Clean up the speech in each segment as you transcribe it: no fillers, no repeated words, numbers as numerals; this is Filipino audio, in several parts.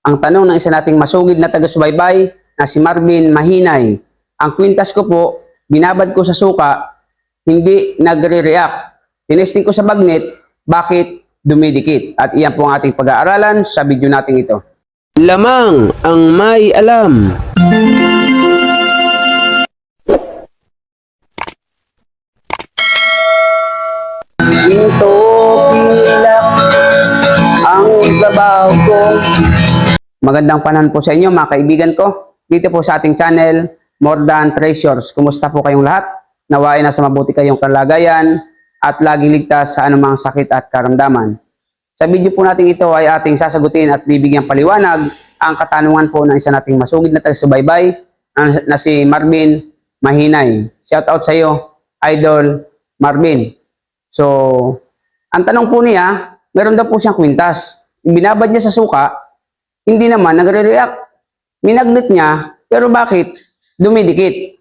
Ang tanong ng isa nating masugid na taga-subaybay na si Marvin Mahinay. Ang kwintas ko po, binabad ko sa suka, hindi nagre-react. Tinesting ko sa magnet, bakit dumidikit? At iyan po ang ating pag-aaralan sa video natin ito. Lamang ang may alam. Ito pilak ang trabaho ko. Magandang panahon po sa inyo mga kaibigan ko. Dito po sa ating channel, More Than Treasures. Kumusta po kayong lahat? Nawain na sa mabuti kayong kalagayan at laging ligtas sa anumang sakit at karamdaman. Sa video po natin ito ay ating sasagutin at bibigyang paliwanag ang katanungan po ng isa nating masugid na taga-subaybay na si Marvin Mahinay. Shout out sa iyo, Idol Marvin. So, ang tanong po niya, meron daw po siyang kwintas. Binabad niya sa suka, hindi naman nagre-react. Minagnet niya, pero bakit dumidikit?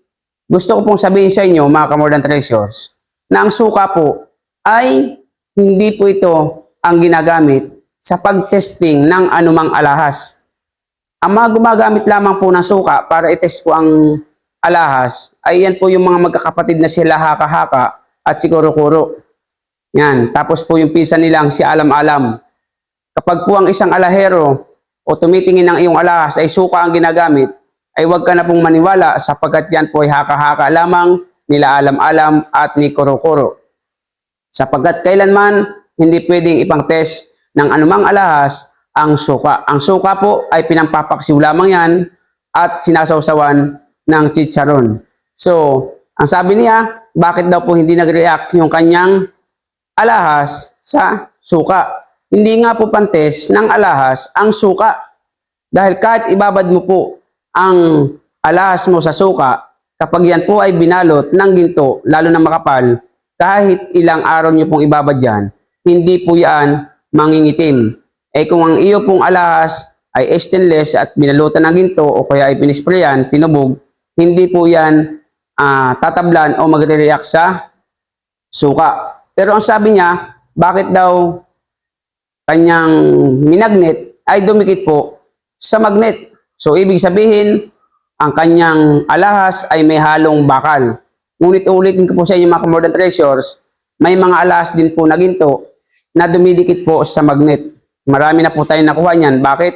Gusto ko pong sabihin sa inyo, mga ka-More Than Treasures, na ang suka po ay hindi po ito ang ginagamit sa pag-testing ng anumang alahas. Ang mga gumagamit lamang po ng suka para i-test po ang alahas, ay yan po yung mga magkakapatid na sila Haka-Haka at si Kuro-Kuro. Yan. Tapos po yung pisa nilang si Alam-Alam. Kapag po ang isang alahero o tumitingin ng iyong alahas ay suka ang ginagamit, ay huwag ka na pong maniwala sapagkat yan po ay Haka-Haka lamang nila Alam-Alam at ni Kuro-Kuro. Sapagkat kailanman hindi pwedeng ipang-test ng anumang alahas ang suka. Ang suka po ay pinampapaksiw lamang yan at sinasawsawan ng chicharon. So, ang sabi niya, bakit daw po hindi nag-react yung kanyang alahas sa suka? Hindi nga po pantes ng alahas ang suka. Dahil kahit ibabad mo po ang alahas mo sa suka, kapag yan po ay binalot ng ginto, lalo na makapal, kahit ilang araw nyo pong ibabad yan, hindi po yan mangingitim. Eh kung ang iyo pong alahas ay stainless at binalutan ng ginto o kaya ay pinisprayan, tinubog, hindi po yan tatablan o magre-react sa suka. Pero ang sabi niya, bakit daw kanyang minagnet ay dumikit po sa magnet. So, ibig sabihin, ang kanyang alahas ay may halong bakal. Ngunit-ulitin ko po sa inyo mga More Than Treasures, may mga alahas din po na ginto na dumidikit po sa magnet. Marami na po tayong nakuha niyan. Bakit?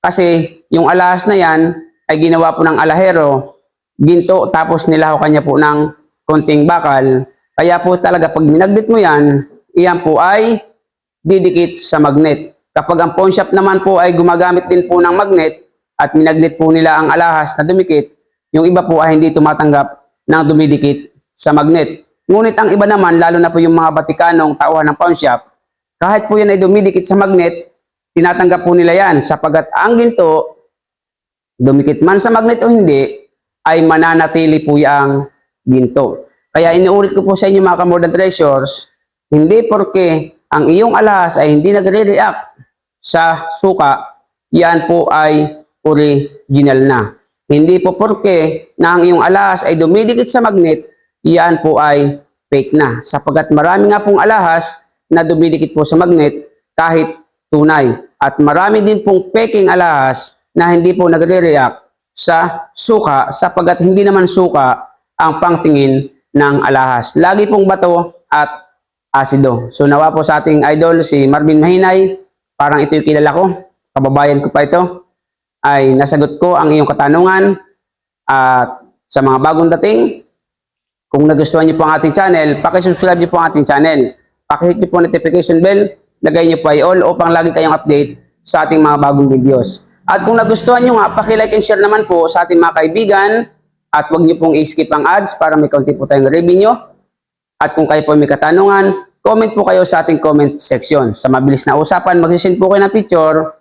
Kasi yung alahas na yan ay ginawa po ng alahero, ginto, tapos nilahukan niya po ng konting bakal. Kaya po talaga pag minagnet mo yan, iyan po ay didikit sa magnet. Kapag ang pawn shop naman po ay gumagamit din po ng magnet at minagnet po nila ang alahas na dumikit, yung iba po ay hindi tumatanggap ng dumidikit sa magnet. Ngunit ang iba naman, lalo na po yung mga Batikanong tauhan ng pawn shop, kahit po yan ay dumidikit sa magnet, tinatanggap po nila yan sapagkat ang ginto, dumikit man sa magnet o hindi, ay mananatili po yung ginto. Kaya inuulit ko po sa inyo mga ka-More Than Treasures, hindi porke ang iyong alahas ay hindi nagre-react sa suka, yan po ay original na. Hindi po porke na ang iyong alahas ay dumidikit sa magnet, yan po ay fake na. Sapagkat marami nga pong alahas na dumidikit po sa magnet kahit tunay. At marami din pong peking alahas na hindi po nagre-react sa suka sapagkat hindi naman suka ang pangtingin ng alahas. Lagi pong bato at asido. So nawa po sa ating idol si Marvin Mahinay, parang ito yung kilala ko, kababayan ko pa ito, ay nasagot ko ang iyong katanungan. At sa mga bagong dating, kung nagustuhan niyo po ang ating channel, pakisubscribe niyo po ang ating channel. Pakihit niyo po ang notification bell, lagay niyo po ay all upang lagi kayong update sa ating mga bagong videos. At kung nagustuhan niyo nga, pakilike and share naman po sa ating mga kaibigan at huwag niyo pong i-skip ang ads para may kaunti po tayong revenue. At kung kayo po may katanungan, comment po kayo sa ating comment section. Sa mabilis na usapan, mag-send po kayo ng picture,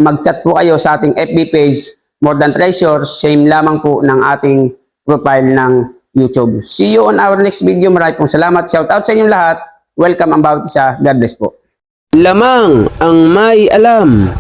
mag-chat po kayo sa ating FB page, More Than Treasures, same lamang po ng ating profile ng YouTube. See you on our next video. Maraming pong salamat. Shout out sa inyong lahat. Welcome ang bawat isa. God bless po. Lamang ang may alam.